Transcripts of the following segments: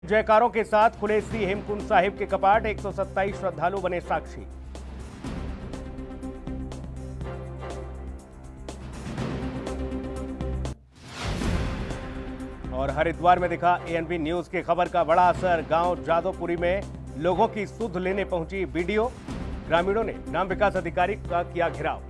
जयकारों के साथ खुले श्री हेमकुंड साहिब के कपाट, 127 श्रद्धालु बने साक्षी। और हरिद्वार में दिखा एएनबी न्यूज की खबर का बड़ा असर। गांव जादवपुरी में लोगों की सुध लेने पहुंची वीडियो, ग्रामीणों ने ग्राम विकास अधिकारी का किया घेराव।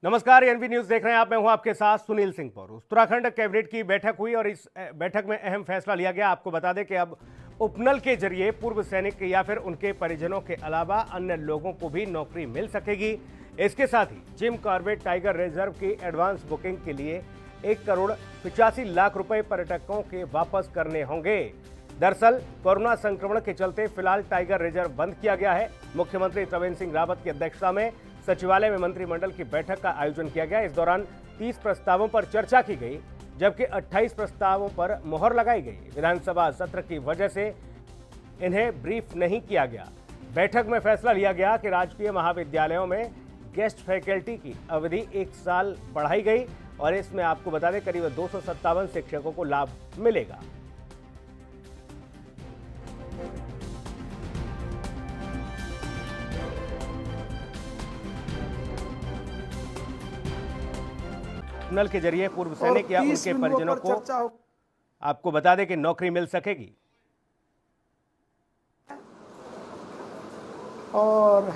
नमस्कार, एएनबी न्यूज देख रहे हैं आप। मैं हूं आपके साथ सुनील सिंह पौर। उत्तराखंड कैबिनेट की बैठक हुई और इस बैठक में अहम फैसला लिया गया। आपको बता दें कि अब उपनल के जरिए पूर्व सैनिक या फिर उनके परिजनों के अलावा अन्य लोगों को भी नौकरी मिल सकेगी। इसके साथ ही जिम कॉर्बेट टाइगर रिजर्व की एडवांस बुकिंग के लिए 1 करोड़ 85 लाख रुपए पर्यटकों के वापस करने होंगे। दरअसल कोरोना संक्रमण के चलते फिलहाल टाइगर रिजर्व बंद किया गया है। मुख्यमंत्री त्रिवेंद्र सिंह रावत की अध्यक्षता में सचिवालय में मंत्रिमंडल की बैठक का आयोजन किया गया। इस दौरान 30 प्रस्तावों पर चर्चा की गई, जबकि 28 प्रस्तावों पर मोहर लगाई गई। विधानसभा सत्र की वजह से इन्हें ब्रीफ नहीं किया गया। बैठक में फैसला लिया गया कि राजकीय महाविद्यालयों में गेस्ट फैकल्टी की अवधि 1 साल बढ़ाई गई और इसमें आपको बता दें करीब 257 शिक्षकों को लाभ मिलेगा। नल के जरिए पूर्व सैनिक या उनके परिजनों को आपको बता दें कि नौकरी मिल सकेगी। और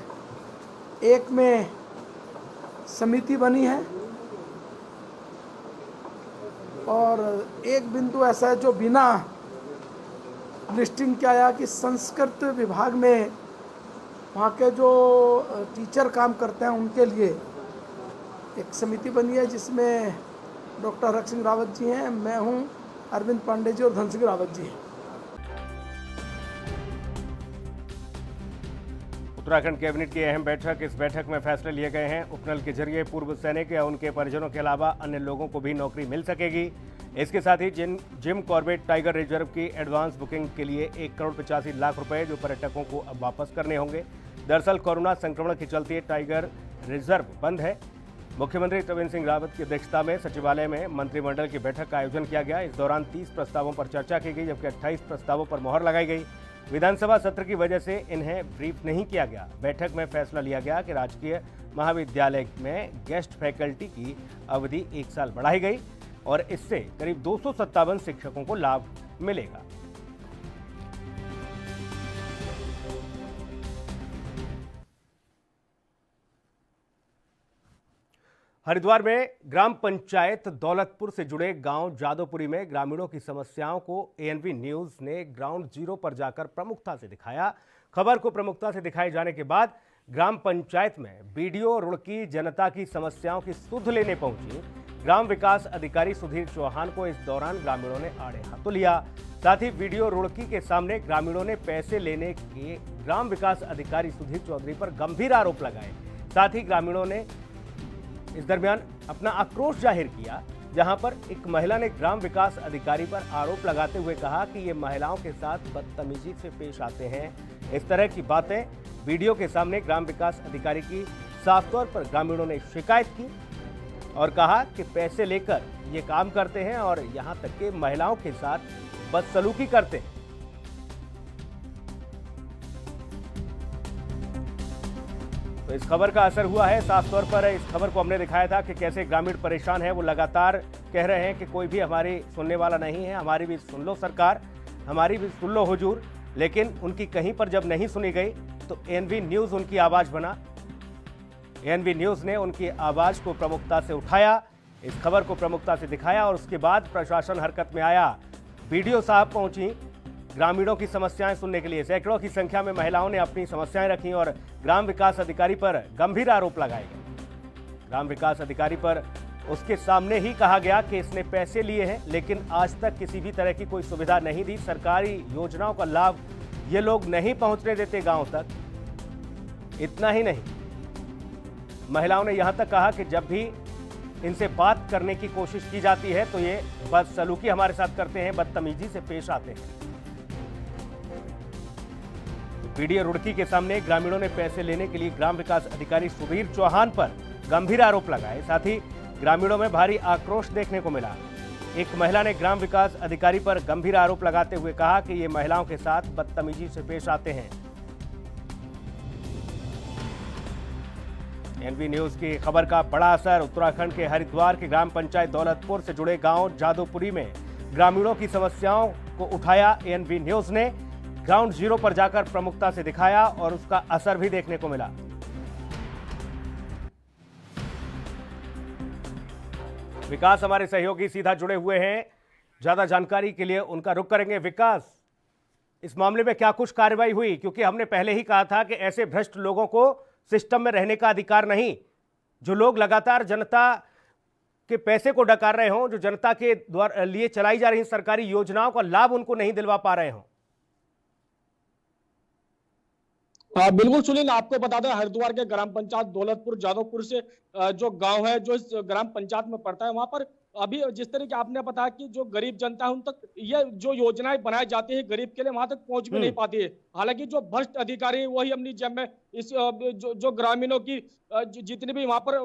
एक में समिति बनी है और एक बिंदु ऐसा है जो बिना लिस्टिंग के आया कि संस्कृत विभाग में वहाँ के जो टीचर काम करते हैं उनके लिए एक समिति बनी है, जिसमें डॉक्टर हरक सिंह रावत जी हैं, मैं हूं, अरविंद पांडे जी और धन सिंह रावत जी हैं। उत्तराखंड कैबिनेट की अहम बैठक। इस बैठक में फैसले लिए गए हैं। उपनल के जरिए पूर्व सैनिक या उनके परिजनों के अलावा अन्य लोगों को भी नौकरी मिल सकेगी। इसके साथ ही जिम कॉर्बेट टाइगर रिजर्व की एडवांस बुकिंग के लिए 1 करोड़ 85 लाख रुपए जो पर्यटकों को अब वापस करने होंगे। दरअसल कोरोना संक्रमण के चलते टाइगर रिजर्व बंद है। मुख्यमंत्री त्रिवेंद्र सिंह रावत की अध्यक्षता में सचिवालय में मंत्रिमंडल की बैठक का आयोजन किया गया। इस दौरान 30 प्रस्तावों पर चर्चा की गई, जबकि 28 प्रस्तावों पर मोहर लगाई गई। विधानसभा सत्र की वजह से इन्हें ब्रीफ नहीं किया गया। बैठक में फैसला लिया गया कि राजकीय महाविद्यालय में गेस्ट फैकल्टी की अवधि 1 साल बढ़ाई गई और इससे करीब 257 शिक्षकों को लाभ मिलेगा। हरिद्वार में ग्राम पंचायत दौलतपुर से जुड़े गांव जादवपुरी में ग्रामीणों की समस्याओं को एएनबी न्यूज ने ग्राउंड जीरो पर जाकर प्रमुखता से दिखाया। खबर को प्रमुखता से दिखाए जाने के बाद ग्राम पंचायत में बीडीओ रुड़की जनता की समस्याओं की सुध लेने पहुंची ग्राम विकास अधिकारी सुधीर चौहान को इस दौरान ग्रामीणों ने आड़े हाथों लिया। साथ ही बीडीओ रुड़की के सामने ग्रामीणों ने पैसे लेने के ग्राम विकास अधिकारी सुधीर चौधरी पर गंभीर आरोप लगाए। साथ ही ग्रामीणों ने इस दरमियान अपना आक्रोश जाहिर किया, जहां पर एक महिला ने ग्राम विकास अधिकारी पर आरोप लगाते हुए कहा कि ये महिलाओं के साथ बदतमीजी से पेश आते हैं। इस तरह की बातें वीडियो के सामने ग्राम विकास अधिकारी की साफ तौर पर ग्रामीणों ने शिकायत की और कहा कि पैसे लेकर ये काम करते हैं और यहां तक कि महिलाओं के साथ बदसलूकी करते हैं। तो इस खबर का असर हुआ है साफ तौर पर। इस खबर को हमने दिखाया था कि कैसे ग्रामीण परेशान है। वो लगातार कह रहे हैं कि कोई भी हमारी सुनने वाला नहीं है, हमारी भी सुन लो सरकार, हमारी भी सुन लो हुजूर। लेकिन उनकी कहीं पर जब नहीं सुनी गई तो एएनबी न्यूज उनकी आवाज बना। एएनबी न्यूज ने उनकी आवाज को प्रमुखता से उठाया, इस खबर को प्रमुखता से दिखाया और उसके बाद प्रशासन हरकत में आया। बीडीओ साहब पहुंची ग्रामीणों की समस्याएं सुनने के लिए। सैकड़ों की संख्या में महिलाओं ने अपनी समस्याएं रखी और ग्राम विकास अधिकारी पर गंभीर आरोप लगाए गए। ग्राम विकास अधिकारी पर उसके सामने ही कहा गया कि इसने पैसे लिए हैं, लेकिन आज तक किसी भी तरह की कोई सुविधा नहीं दी। सरकारी योजनाओं का लाभ ये लोग नहीं पहुंचने देते गांव तक। इतना ही नहीं, महिलाओं ने यहां तक कहा कि जब भी इनसे बात करने की कोशिश की जाती है तो ये बदसलूकी हमारे साथ करते हैं, बदतमीजी से पेश आते हैं। पीडीए रुड़की के सामने ग्रामीणों ने पैसे लेने के लिए ग्राम विकास अधिकारी सुधीर चौहान पर गंभीर आरोप लगाए। साथ ही ग्रामीणों में भारी आक्रोश देखने को मिला। एक महिला ने ग्राम विकास अधिकारी पर गंभीर आरोप लगाते हुए कहा कि ये महिलाओं के साथ बदतमीजी से पेश आते हैं। एनवी न्यूज की खबर का बड़ा असर। उत्तराखंड के हरिद्वार के ग्राम पंचायत दौलतपुर से जुड़े गांव जादोपुरी में ग्रामीणों की समस्याओं को उठाया एनवी न्यूज ने। ग्राउंड जीरो पर जाकर प्रमुखता से दिखाया और उसका असर भी देखने को मिला। विकास हमारे सहयोगी सीधा जुड़े हुए हैं, ज्यादा जानकारी के लिए उनका रुख करेंगे। विकास, इस मामले में क्या कुछ कार्रवाई हुई? क्योंकि हमने पहले ही कहा था कि ऐसे भ्रष्ट लोगों को सिस्टम में रहने का अधिकार नहीं। जो लोग लगातार जनता के पैसे को डकार रहे हों, जो जनता के द्वारा लिए चलाई जा रही सरकारी योजनाओं का लाभ उनको नहीं दिलवा पा रहे हों। बिल्कुल सुनील, आपको बता दें हरिद्वार के ग्राम पंचायत दौलतपुर जादवपुर से जो गांव है जो इस ग्राम पंचायत में पड़ता है, वहां पर अभी जिस तरह की आपने बताया कि जो गरीब जनता है उन तक ये जो योजनाएं बनाई जाती है गरीब के लिए वहां तक पहुंच भी नहीं पाती है। हालांकि जो भ्रष्ट अधिकारी है वही अपनी जेब में इस जो ग्रामीणों की जितनी भी वहां पर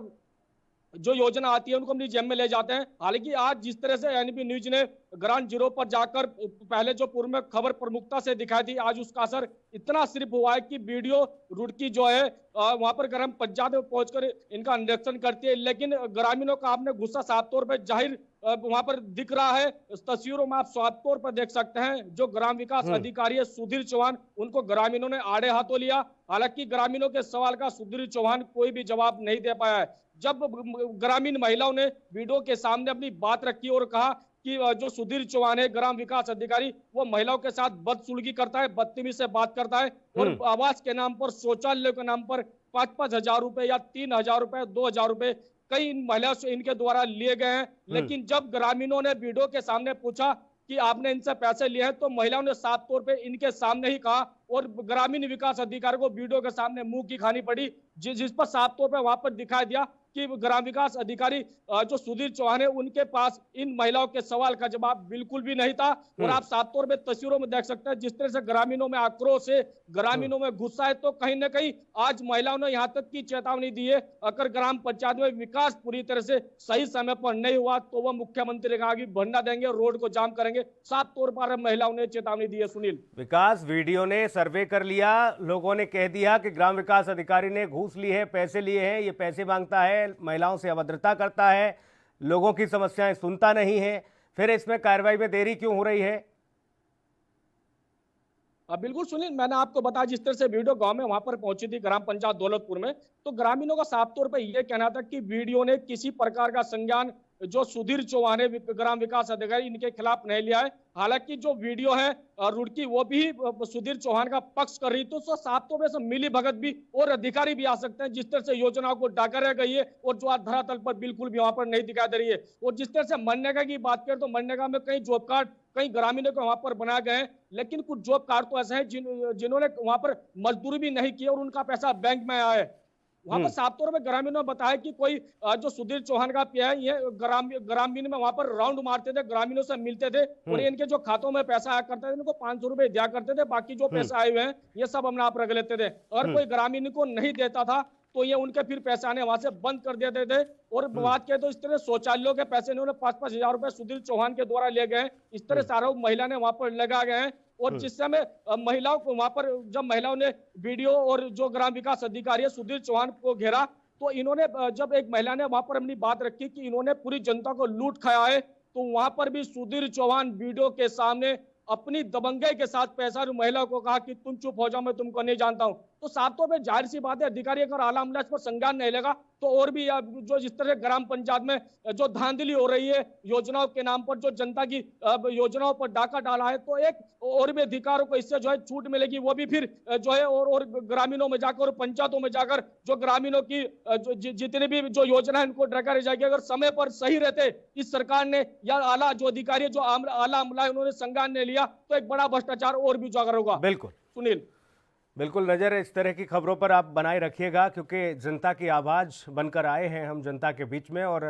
जो योजना आती है उनको अपनी जेब में ले जाते हैं। हालांकि आज जिस तरह से एनबी न्यूज ने ग्राउंड जीरो पर जाकर पहले जो पूर्व में खबर प्रमुखता से दिखाई थी, आज उसका असर इतना सिर्फ हुआ है कि वीडियो रुड़की जो है वहां पर ग्राम पंचायत में पहुंचकर इनका निरीक्षण करती है। लेकिन ग्रामीणों का आपने गुस्सा साफ तौर पर जाहिर वहां पर दिख रहा है। तस्वीरों में आप साफ तौर पर देख सकते हैं जो ग्राम विकास अधिकारी है सुधीर चौहान, उनको ग्रामीणों ने आड़े हाथों लिया। हालांकि ग्रामीणों के सवाल का सुधीर चौहान कोई भी जवाब नहीं दे पाया है। जब ग्रामीण महिलाओं ने वीडियो के सामने अपनी बात रखी और कहा कि जो सुधीर चौहान है ग्राम विकास अधिकारी, वो महिलाओं के साथ बदसलूकी करता है, बदतमीजी से बात करता है और आवास के नाम पर, शौचालय के नाम पर 5-5 हजार रुपए या 3,000 रुपए, 2,000 रुपए कई महिलाओं से इनके द्वारा लिए गए हैं। लेकिन जब ग्रामीणों ने वीडियो के सामने पूछा कि आपने इनसे पैसे लिए हैं, तो महिलाओं ने साफ तौर पे इनके सामने ही कहा और ग्रामीण विकास अधिकारी को वीडियो के सामने मुंह की खानी पड़ी, जिस पर साफ तौर पे वहां पर दिखाई दिया कि ग्राम विकास अधिकारी जो सुधीर चौहान है उनके पास इन महिलाओं के सवाल का जवाब बिल्कुल भी नहीं था। और आप साफ तौर पे तस्वीरों में देख सकते हैं जिस तरह से ग्रामीणों में आक्रोश है, ग्रामीणों में गुस्सा है। तो कहीं ना कहीं आज महिलाओं ने यहाँ तक की चेतावनी दी है, अगर ग्राम पंचायत में विकास पूरी तरह से सही समय पर नहीं हुआ तो वह मुख्यमंत्री का आगे धरना देंगे, रोड को जाम करेंगे। साफ तौर पर महिलाओं ने चेतावनी दी है। सुनील, विकास, वीडियो ने सर्वे कर लिया, लोगों ने कह दिया कि ग्राम विकास अधिकारी ने घूस ली है, पैसे लिए हैं, ये पैसे मांगता है, महिलाओं से अभद्रता करता है, लोगों की समस्याएं सुनता नहीं है, फिर इसमें कार्रवाई में देरी क्यों हो रही है? बिल्कुल सुनील, मैंने आपको बताया जिस तरह से वीडियो गांव में वहां पर पहुंची थी ग्राम पंचायत दौलतपुर में, तो ग्रामीणों का साफ तौर पर यह कहना था कि वीडियो ने किसी प्रकार का संज्ञान जो सुधीर चौहान है ग्राम विकास अधिकारी इनके खिलाफ नहीं लिया है। हालांकि जो वीडियो है रुड़की वो भी सुधीर चौहान का पक्ष कर रही, तो उसका साफ तौर पर मिली भगत भी और अधिकारी भी आ सकते हैं। जिस तरह से योजनाओं को डाका रह गई है और जो आज धरातल पर बिल्कुल भी वहां पर नहीं दिखाई दे रही है। और जिस तरह से मनरेगा की बात करें तो मनरेगा में कई जॉब कार्ड कई ग्रामीणों को वहां पर बनाए गए हैं, लेकिन कुछ जॉब कार्ड तो ऐसे हैं जिन्होंने वहां पर मजदूरी भी नहीं की और उनका पैसा बैंक में आया है। वहां पर साफ तौर पर ग्रामीणों ने बताया कि कोई जो सुधीर चौहान का पिया है, ये ग्रामीण में वहां पर राउंड मारते थे, ग्रामीणों से मिलते थे और इनके जो खातों में पैसा आया करते थे इनको 500 रुपए दिया करते थे, बाकी जो पैसे आए हुए हैं ये सब हमने आप रख लेते थे। और कोई ग्रामीण को नहीं देता था तो ये उनके फिर पैसे आने वहां से बंद कर देते थे। और बात करें तो इस तरह शौचालयों के पैसे इन्होंने 5-5 हजार रुपए सुधीर चौहान के द्वारा ले गए। इस तरह सारा महिला ने वहां पर लगा गए हैं। और जिस समय महिलाओं को वहां पर जब महिलाओं ने वीडियो और जो ग्राम विकास अधिकारी है सुधीर चौहान को घेरा, तो इन्होंने जब एक महिला ने वहां पर अपनी बात रखी कि इन्होंने पूरी जनता को लूट खाया है, तो वहां पर भी सुधीर चौहान वीडियो के सामने अपनी दबंगई के साथ पैसा महिला को कहा कि तुम चुप हो जाओ, मैं तुमको नहीं जानता हूं। तो साफ तौर पर जाहिर सी बात है अधिकारी अगर आला अमला इस पर संज्ञान नहीं लेगा तो और भी जो जिस तरह ग्राम पंचायत में जो धांधली हो रही है योजनाओं के नाम पर, जो जनता की योजनाओं पर डाका डाला है, तो एक और भी अधिकारों को इससे जो है छूट मिलेगी। वो भी फिर जो है और ग्रामीणों में जाकर और पंचायतों में जाकर जो ग्रामीणों की जितनी भी जो योजना है उनको डका रह जाएगी। अगर समय पर सही रहते इस सरकार ने या आला जो अधिकारी जो आला अमला है उन्होंने संज्ञान नहीं लिया तो एक बड़ा भ्रष्टाचार और भी उजागर होगा। बिल्कुल सुनील, बिल्कुल, नजर इस तरह की खबरों पर आप बनाए रखिएगा, क्योंकि जनता की आवाज बनकर आए हैं हम जनता के बीच में, और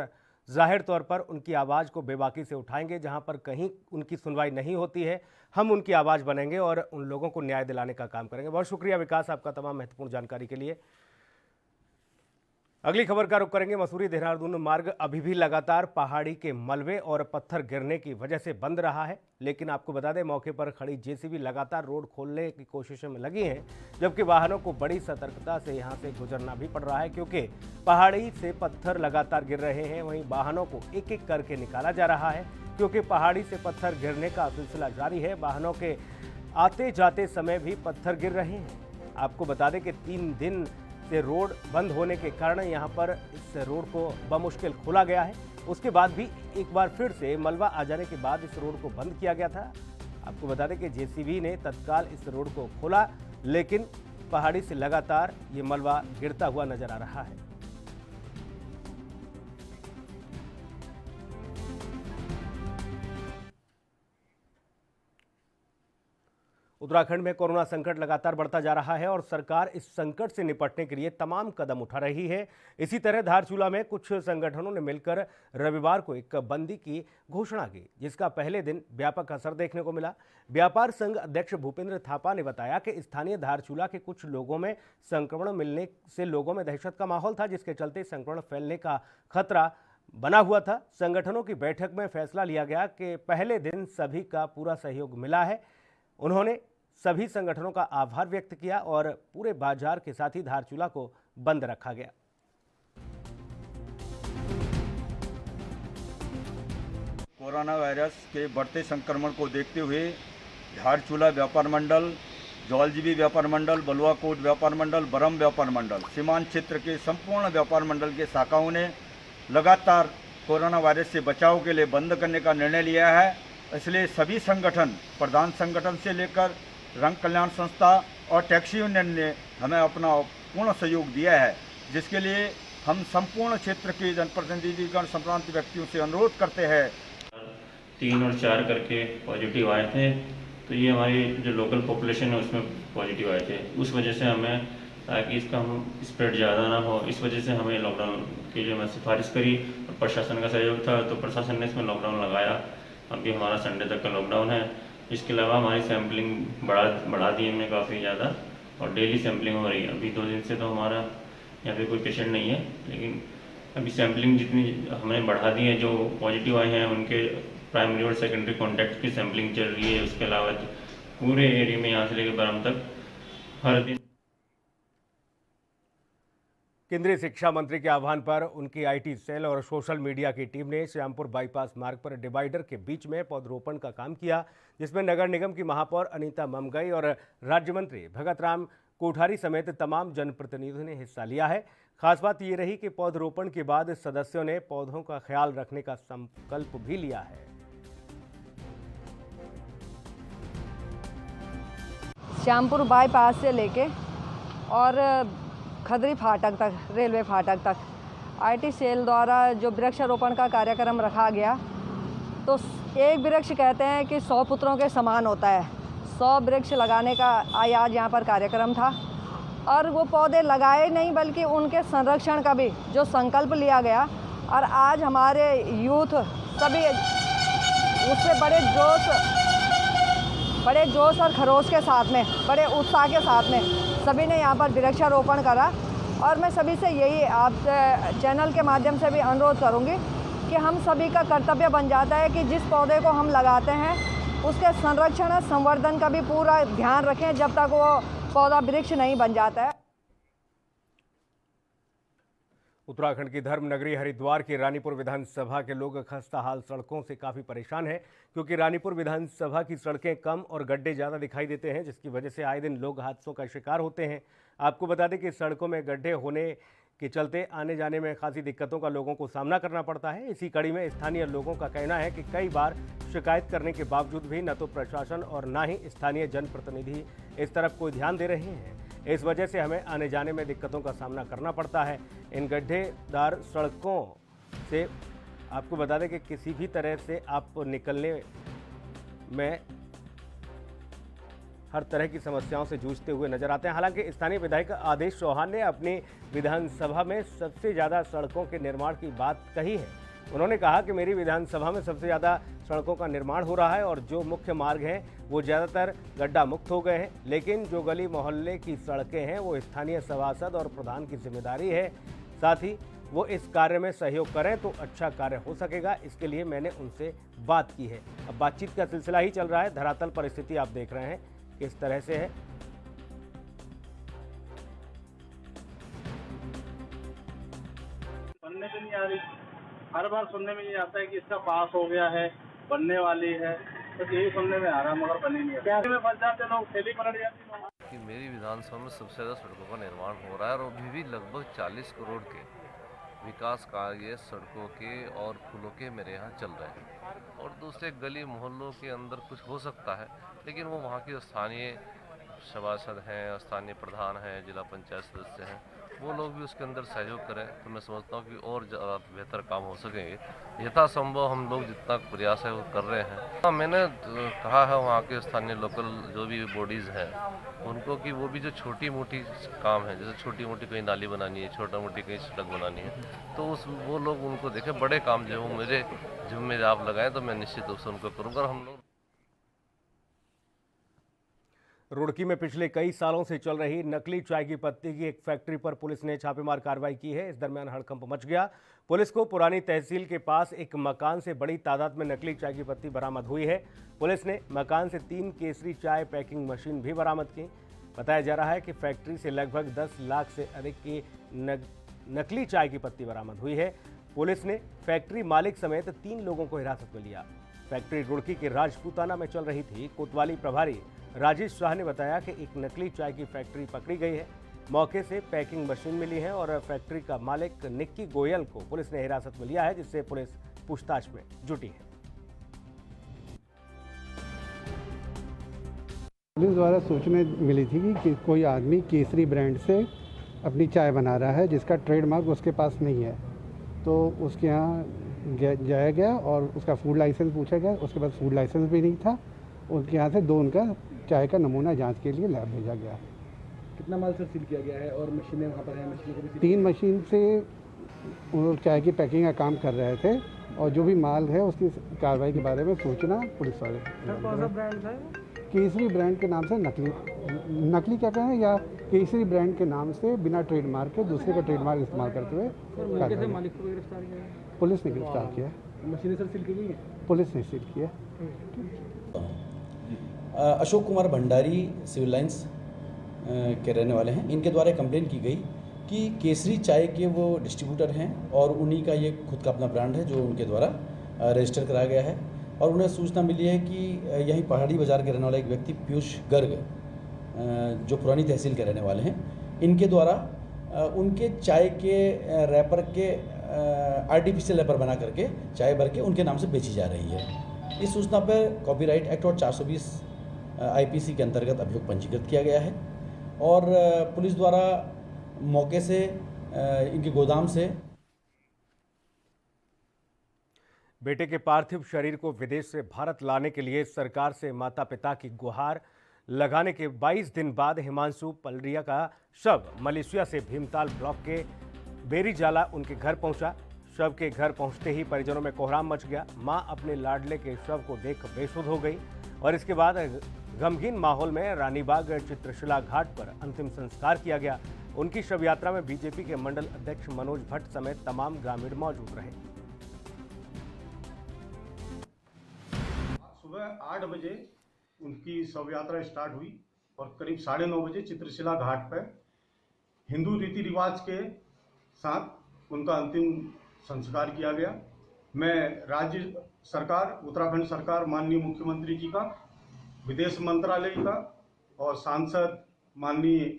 जाहिर तौर पर उनकी आवाज़ को बेबाकी से उठाएंगे। जहां पर कहीं उनकी सुनवाई नहीं होती है, हम उनकी आवाज़ बनेंगे और उन लोगों को न्याय दिलाने का काम करेंगे। बहुत शुक्रिया विकास, आपका तमाम महत्वपूर्ण जानकारी के लिए। अगली खबर का रुख करेंगे। मसूरी देहरादून मार्ग अभी भी लगातार पहाड़ी के मलबे और पत्थर गिरने की वजह से बंद रहा है। लेकिन आपको बता दें, मौके पर खड़ी जेसीबी लगातार रोड खोलने की कोशिशों में लगी हैं, जबकि वाहनों को बड़ी सतर्कता से यहां से गुजरना भी पड़ रहा है, क्योंकि पहाड़ी से पत्थर लगातार गिर रहे हैं। वहीं वाहनों को एक एक करके निकाला जा रहा है, क्योंकि पहाड़ी से पत्थर गिरने का सिलसिला जारी है। वाहनों के आते जाते समय भी पत्थर गिर रहे हैं। आपको बता दें कि 3 दिन से रोड बंद होने के कारण यहां पर इस रोड को बमुश्किल खोला गया है। उसके बाद भी एक बार फिर से मलबा आ जाने के बाद इस रोड को बंद किया गया था। आपको बता दें कि जेसीबी ने तत्काल इस रोड को खोला, लेकिन पहाड़ी से लगातार ये मलबा गिरता हुआ नजर आ रहा है। उत्तराखंड में कोरोना संकट लगातार बढ़ता जा रहा है और सरकार इस संकट से निपटने के लिए तमाम कदम उठा रही है। इसी तरह धारचूला में कुछ संगठनों ने मिलकर रविवार को एक बंदी की घोषणा की, जिसका पहले दिन व्यापक असर देखने को मिला। व्यापार संघ अध्यक्ष भूपेंद्र थापा ने बताया कि स्थानीय धारचूला के कुछ लोगों में संक्रमण मिलने से लोगों में दहशत का माहौल था, जिसके चलते संक्रमण फैलने का खतरा बना हुआ था। संगठनों की बैठक में फैसला लिया गया कि पहले दिन सभी का पूरा सहयोग मिला है। उन्होंने सभी संगठनों का आभार व्यक्त किया और पूरे बाजार के साथ ही धारचूला को बंद रखा गया। कोरोना वायरस के बढ़ते संक्रमण को देखते हुए धारचूला व्यापार मंडल, जौलजीबी व्यापार मंडल, बलुआकोट व्यापार मंडल, बरम व्यापार मंडल, सीमांत क्षेत्र के संपूर्ण व्यापार मंडल के शाखाओं ने लगातार कोरोना वायरस से बचाव के लिए बंद करने का निर्णय लिया है। इसलिए सभी संगठन, प्रधान संगठन से लेकर रंग कल्याण संस्था और टैक्सी यूनियन ने हमें अपना पूर्ण सहयोग दिया है, जिसके लिए हम संपूर्ण क्षेत्र के जनप्रतिनिधिगण, संप्रांत व्यक्तियों से अनुरोध करते हैं। 3 और 4 करके पॉजिटिव आए थे, तो ये हमारी जो लोकल पॉपुलेशन है उसमें पॉजिटिव आए थे। उस वजह से हमें, ताकि इसका हम स्प्रेड ज़्यादा ना हो, इस वजह से हमें लॉकडाउन की जो मैं सिफारिश करी और प्रशासन का सहयोग था, तो प्रशासन ने इसमें लॉकडाउन लगाया। अभी हमारा संडे तक का लॉकडाउन है। इसके अलावा हमारी सैम्पलिंग बढ़ा दी हमने काफ़ी ज़्यादा, और डेली सैम्पलिंग हो रही है। अभी 2 दिन से तो हमारा यहाँ पे कोई पेशेंट नहीं है, लेकिन अभी सैम्पलिंग जितनी हमने बढ़ा दी है, जो पॉजिटिव आए हैं उनके प्राइमरी और सेकेंडरी कॉन्टैक्ट की सैम्पलिंग चल रही है। उसके अलावा पूरे एरिया में यहाँ से लेकर बरम तक हर दिन। केंद्रीय शिक्षा मंत्री के आह्वान पर उनकी आईटी सेल और सोशल मीडिया की टीम ने श्यामपुर बाईपास मार्ग पर डिवाइडर के बीच में पौधरोपण का काम किया, जिसमें नगर निगम की महापौर अनीता ममगई और राज्य मंत्री भगत राम कोठारी समेत तमाम जनप्रतिनिधियों ने हिस्सा लिया है। खास बात ये रही कि पौधरोपण के बाद सदस्यों ने पौधों का ख्याल रखने का संकल्प भी लिया है। श्यामपुर बाईपास से लेके और खदरी फाटक तक, रेलवे फाटक तक आईटी सेल द्वारा जो वृक्षारोपण का कार्यक्रम रखा गया, तो एक वृक्ष कहते हैं कि 100 पुत्रों के समान होता है। 100 वृक्ष लगाने का आज यहाँ पर कार्यक्रम था, और वो पौधे लगाए नहीं बल्कि उनके संरक्षण का भी जो संकल्प लिया गया। और आज हमारे यूथ सभी उससे बड़े जोश और खरोश के साथ में, बड़े उत्साह के साथ में सभी ने यहाँ पर वृक्षारोपण करा। और मैं सभी से यही आप चैनल के माध्यम से भी अनुरोध करूँगी कि हम सभी का कर्तव्य बन जाता है कि जिस पौधे को हम लगाते हैं उसके संरक्षण और संवर्धन का भी पूरा ध्यान रखें, जब तक वो पौधा वृक्ष नहीं बन जाता है। उत्तराखंड की धर्म नगरी हरिद्वार की रानीपुर विधानसभा के लोग खस्ता हाल सड़कों से काफ़ी परेशान हैं, क्योंकि रानीपुर विधानसभा की सड़कें कम और गड्ढे ज़्यादा दिखाई देते हैं, जिसकी वजह से आए दिन लोग हादसों का शिकार होते हैं। आपको बता दें कि सड़कों में गड्ढे होने के चलते आने जाने में खासी दिक्कतों का लोगों को सामना करना पड़ता है। इसी कड़ी में स्थानीय लोगों का कहना है कि कई बार शिकायत करने के बावजूद भी न तो प्रशासन और न ही स्थानीय जनप्रतिनिधि इस तरफ कोई ध्यान दे रहे हैं। इस वजह से हमें आने जाने में दिक्कतों का सामना करना पड़ता है। इन गड्ढेदार सड़कों से आपको बता दें कि किसी भी तरह से आप निकलने में हर तरह की समस्याओं से जूझते हुए नजर आते हैं। हालांकि स्थानीय विधायक आदेश चौहान ने अपनी विधानसभा में सबसे ज़्यादा सड़कों के निर्माण की बात कही है, उन्होंने कहा कि मेरी विधानसभा में सबसे ज़्यादा सड़कों का निर्माण हो रहा है और जो मुख्य मार्ग हैं वो ज़्यादातर गड्ढा मुक्त हो गए हैं, लेकिन जो गली मोहल्ले की सड़कें हैं वो स्थानीय सभासद और प्रधान की जिम्मेदारी है। साथ ही वो इस कार्य में सहयोग करें तो अच्छा कार्य हो सकेगा, इसके लिए मैंने उनसे बात की है। अब बातचीत का सिलसिला ही चल रहा है। धरातल परिस्थिति आप देख रहे हैं किस तरह से है। बनने में नहीं आ रही, हर बार सुनने में ये आता है कि इसका पास हो गया है, बनने वाली है, तो यही सुनने में आ रहा है, मगर बनी नहीं है। क्या में फंस जाते लोग, थैली पलट जाती है। कि मेरी विधानसभा में सबसे ज़्यादा सड़कों का निर्माण हो रहा है और अभी भी लगभग 40 करोड़ के विकास कार्य सड़कों के और पुलों के मेरे यहाँ चल रहे हैं। और दूसरे गली मोहल्लों के अंदर कुछ हो सकता है, लेकिन वो वहाँ के स्थानीय सभासद हैं, स्थानीय प्रधान हैं, जिला पंचायत सदस्य हैं, वो लोग भी उसके अंदर सहयोग करें तो मैं समझता हूँ कि और ज़्यादा बेहतर काम हो सकेंगे। यथासंभव हम लोग जितना प्रयास है वो कर रहे हैं। हाँ, मैंने कहा है वहाँ के स्थानीय लोकल जो भी बॉडीज़ हैं उनको कि वो भी जो छोटी मोटी काम है, जैसे छोटी मोटी कहीं नाली बनानी है, छोटा मोटी कहीं सड़क बनानी है, तो वो लोग उनको देखें। बड़े काम जो है वो मेरे जिम्मे आप लगाएं तो मैं निश्चित रूप से उनको करूँगा। और हम लोग रुड़की में पिछले कई सालों से चल रही नकली चाय की पत्ती की एक फैक्ट्री पर पुलिस ने छापेमार कार्रवाई की है। इस दरमियान हड़कंप मच गया। पुलिस को पुरानी तहसील के पास एक मकान से बड़ी तादाद में नकली चाय की पत्ती बरामद हुई है। पुलिस ने मकान से 3 केसरी चाय पैकिंग मशीन भी बरामद की। बताया जा रहा है कि फैक्ट्री से लगभग 10 लाख से अधिक की नकली चाय की पत्ती बरामद हुई है। पुलिस ने फैक्ट्री मालिक समेत 3 लोगों को हिरासत में लिया। फैक्ट्री रुड़की के राजपूताना में चल रही थी। कोतवाली प्रभारी राजेश शाह ने बताया कि एक नकली चाय की फैक्ट्री पकड़ी गई है। मौके से पैकिंग मशीन मिली है और फैक्ट्री का मालिक निक्की गोयल को पुलिस ने हिरासत में लिया है, जिससे पुलिस पूछताछ में जुटी है। पुलिस द्वारा सूचना मिली थी कि कोई आदमी केसरी ब्रांड से अपनी चाय बना रहा है जिसका ट्रेडमार्क उसके पास नहीं है। तो उसके यहाँ जाया गया और उसका फूड लाइसेंस पूछा गया। उसके पास फूड लाइसेंस भी नहीं था। उनके यहाँ से 2 उनका चाय का नमूना जांच के लिए लैब भेजा गया। कितना माल सर सील किया गया है और मशीनें वहाँ पर हैं? मशीनों को भी 3 मशीन से वो चाय की पैकिंग का काम कर रहे थे और जो भी माल है उसकी कार्रवाई के बारे में सूचना पुलिस वाले। कौन सा ब्रांड था? केसरी ब्रांड के नाम से नकली क्या कहें या केसरी ब्रांड के नाम से बिना ट्रेडमार्क के दूसरे का ट्रेडमार्क इस्तेमाल करते हुए मालिक को गिरफ्तार किया है। पुलिस ने गिरफ्तार किया। मशीनें सर सील की गई है? पुलिस ने सील किया। अशोक कुमार भंडारी सिविल लाइंस के रहने वाले हैं। इनके द्वारा कंप्लेन की गई कि केसरी चाय के वो डिस्ट्रीब्यूटर हैं और उन्हीं का ये खुद का अपना ब्रांड है जो उनके द्वारा रजिस्टर कराया गया है। और उन्हें सूचना मिली है कि यहीं पहाड़ी बाज़ार के रहने वाला एक व्यक्ति पीयूष गर्ग जो पुरानी तहसील के रहने वाले हैं, इनके द्वारा उनके चाय के रैपर के आर्टिफिशियल रैपर बना करके चाय भर के उनके नाम से बेची जा रही है। इस सूचना पर कॉपीराइट एक्ट और 420 आईपीसी के अंतर्गत अभियोग पंजीकृत किया गया है और पुलिस द्वारा मौके से इनके गोदाम से बेटे के पार्थिव शरीर को विदेश से भारत लाने के लिए सरकार से माता पिता की गुहार लगाने के 22 दिन बाद हिमांशु पलरिया का शव मलेशिया से भीमताल ब्लॉक के बेरीजाला उनके घर पहुंचा। शव के घर पहुंचते ही परिजनों में कोहराम मच गया। मां अपने लाडले के शव को देख बेसुध हो गई और इसके बाद गमगीन माहौल में रानीबाग चित्रशिला घाट पर अंतिम संस्कार किया गया। उनकी शव यात्रा में बीजेपी के मंडल अध्यक्ष मनोज भट्ट समेत तमाम ग्रामीण मौजूद रहे। सुबह 8 बजे उनकी शव यात्रा स्टार्ट हुई और करीब 9:30 बजे चित्रशिला घाट पर हिंदू रीति रिवाज के साथ उनका अंतिम संस्कार किया गया। मैं राज्य सरकार, उत्तराखंड सरकार, माननीय मुख्यमंत्री जी का, विदेश मंत्रालय का और सांसद माननीय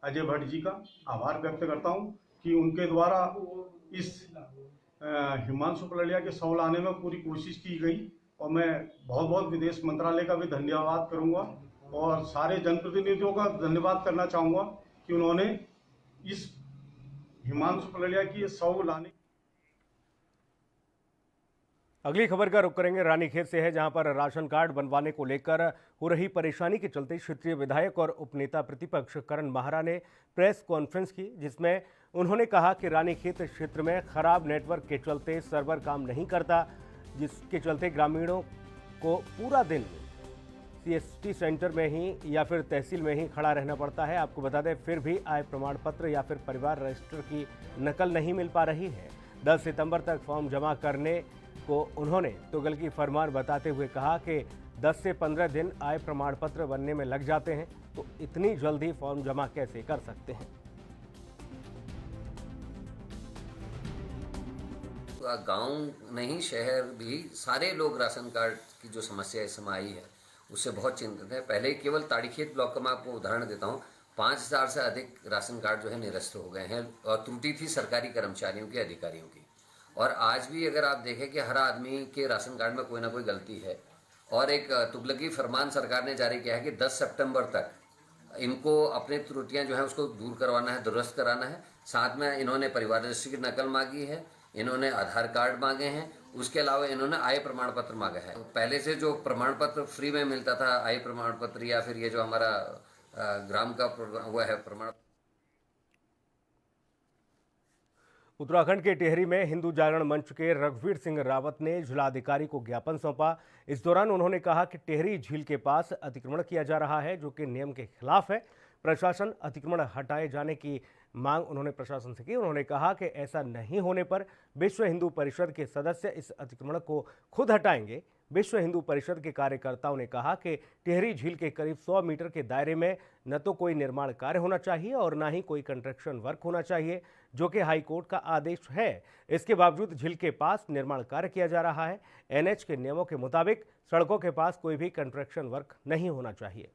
अजय भट्ट जी का आभार व्यक्त करता हूं कि उनके द्वारा इस हिमांशु पलरिया के शव लाने में पूरी कोशिश की गई और मैं बहुत विदेश मंत्रालय का भी धन्यवाद करूंगा और सारे जनप्रतिनिधियों का धन्यवाद करना चाहूँगा कि उन्होंने इस हिमांशु पलरिया की शव लाने अगली खबर का रुख करेंगे रानीखेत से है, जहां पर राशन कार्ड बनवाने को लेकर हो रही परेशानी के चलते क्षेत्रीय विधायक और उपनेता प्रतिपक्ष करण माहरा ने प्रेस कॉन्फ्रेंस की, जिसमें उन्होंने कहा कि रानीखेत क्षेत्र में खराब नेटवर्क के चलते सर्वर काम नहीं करता, जिसके चलते ग्रामीणों को पूरा दिन सीएसटी सेंटर में ही या फिर तहसील में ही खड़ा रहना पड़ता है। आपको बता दें, फिर भी आय प्रमाण पत्र या फिर परिवार रजिस्टर की नकल नहीं मिल पा रही है। 10 सितंबर तक फॉर्म जमा करने को उन्होंने तुगलकी फरमान बताते हुए कहा कि 10 से 15 दिन आय प्रमाण पत्र बनने में लग जाते हैं, तो इतनी जल्दी फॉर्म जमा कैसे कर सकते हैं। गांव नहीं, शहर भी सारे लोग राशन कार्ड की जो समस्या इस समय आई है उससे बहुत चिंतित है। पहले केवल ताड़ीखेत ब्लॉक का मैं आपको उदाहरण देता हूँ, 5000 से अधिक राशन कार्ड जो है निरस्त हो गए हैं और त्रुटि थी सरकारी कर्मचारियों की, अधिकारियों की। और आज भी अगर आप देखें कि हर आदमी के राशन कार्ड में कोई ना कोई गलती है और एक तुगलकी फरमान सरकार ने जारी किया है कि 10 सितंबर तक इनको अपने त्रुटियां जो है उसको दूर करवाना है, दुरुस्त कराना है। साथ में इन्होंने परिवार रजिस्ट्री की नकल मांगी है, इन्होंने आधार कार्ड मांगे हैं, उसके अलावा इन्होंने आय प्रमाण पत्र मांगा है। पहले से जो प्रमाण पत्र फ्री में मिलता था, आय प्रमाण पत्र या फिर ये जो हमारा ग्राम का प्रोग्राम हुआ है प्रमाण। उत्तराखंड के टिहरी में हिंदू जागरण मंच के रघुवीर सिंह रावत ने जिलाधिकारी को ज्ञापन सौंपा। इस दौरान उन्होंने कहा कि टिहरी झील के पास अतिक्रमण किया जा रहा है, जो कि नियम के खिलाफ है। प्रशासन अतिक्रमण हटाए जाने की मांग उन्होंने प्रशासन से की। उन्होंने कहा कि ऐसा नहीं होने पर विश्व हिंदू परिषद के सदस्य इस अतिक्रमण को खुद हटाएंगे। विश्व हिंदू परिषद के कार्यकर्ताओं ने कहा कि टिहरी झील के करीब 100 मीटर के दायरे में न तो कोई निर्माण कार्य होना चाहिए और न ही कोई कंस्ट्रक्शन वर्क होना चाहिए, जो कि हाईकोर्ट का आदेश है। इसके बावजूद झील के पास निर्माण कार्य किया जा रहा है। एनएच के नियमों के मुताबिक सड़कों के पास कोई भी कंस्ट्रक्शन वर्क नहीं होना चाहिए।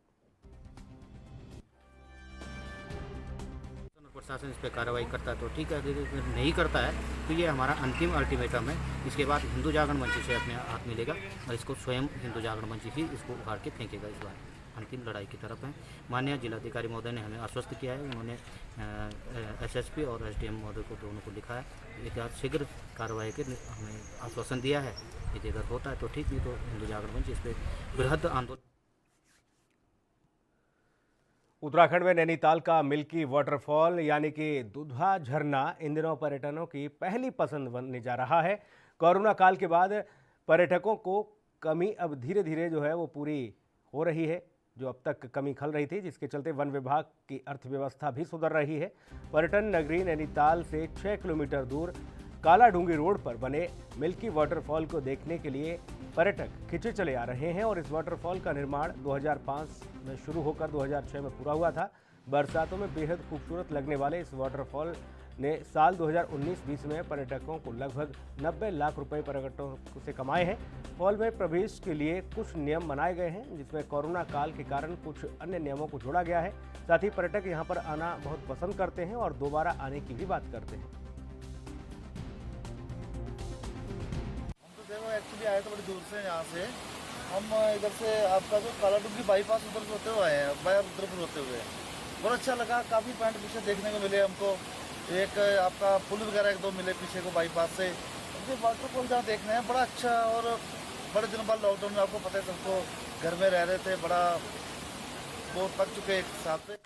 प्रशासन इस पर कार्रवाई करता है तो ठीक है, अगर नहीं करता है तो ये हमारा अंतिम अल्टीमेटम है। इसके बाद हिंदू जागरण मंच से अपने हाथ मिलेगा और इसको स्वयं हिंदू जागरण मंच ही इसको उखाड़ के फेंकेगा। इस बार अंतिम लड़ाई की तरफ है। माननीय जिलाधिकारी महोदय ने हमें आश्वस्त किया है, उन्होंने एसएसपी और एसडीएम महोदय को दोनों को लिखा है, एक शीघ्र कार्रवाई के हमें आश्वासन दिया है। यदि अगर होता है तो ठीक, नहीं तो हिंदू जागरण मंच इस पर बृहद आंदोलन। उत्तराखंड में नैनीताल का मिल्की वाटरफॉल यानी कि दुधा झरना इन दिनों पर्यटकों की पहली पसंद बनने जा रहा है। कोरोना काल के बाद पर्यटकों को कमी अब धीरे धीरे जो है वो पूरी हो रही है, जो अब तक कमी खल रही थी, जिसके चलते वन विभाग की अर्थव्यवस्था भी सुधर रही है। पर्यटन नगरी नैनीताल से 6 किलोमीटर दूर कालाडूंगी रोड पर बने मिल्की वाटरफॉल को देखने के लिए पर्यटक खिंचे चले आ रहे हैं और इस वाटरफॉल का निर्माण 2005 में शुरू होकर 2006 में पूरा हुआ था। बरसातों में बेहद खूबसूरत लगने वाले इस वाटरफॉल ने साल 2019-20 में पर्यटकों को लगभग 90 लाख रुपए पर्यटकों से कमाए हैं। फॉल में प्रवेश के लिए कुछ नियम बनाए गए हैं, जिसमें कोरोना काल के कारण कुछ अन्य नियमों को जोड़ा गया है। साथ ही पर्यटक यहाँ पर आना बहुत पसंद करते हैं और दोबारा आने की भी बात करते हैं। एक्चुअली आए तो बड़ी दूर से, यहाँ से हम इधर से आपका जो कालाडूंगी बाईपास उधर से होते हुए आए हैं, बाया रुद्रपुर होते हुए। बहुत अच्छा लगा, काफ़ी पॉइंट पीछे देखने को मिले हमको। एक आपका पुल वगैरह 1-2 मिले पीछे को बाईपास से। जो वाटरफॉल जहाँ देखने हैं बड़ा अच्छा, और बड़े दिनों बाद लॉकडाउन में आपको पता है सबको घर में रह रहे थे, बड़ा बहुत थक चुके एक साथ से।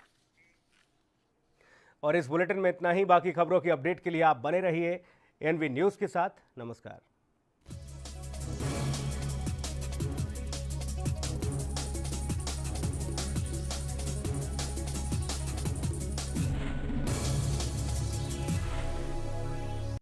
और इस बुलेटिन में इतना ही। बाकी खबरों की अपडेट के लिए आप बने रहिए एनवी न्यूज़ के साथ। नमस्कार।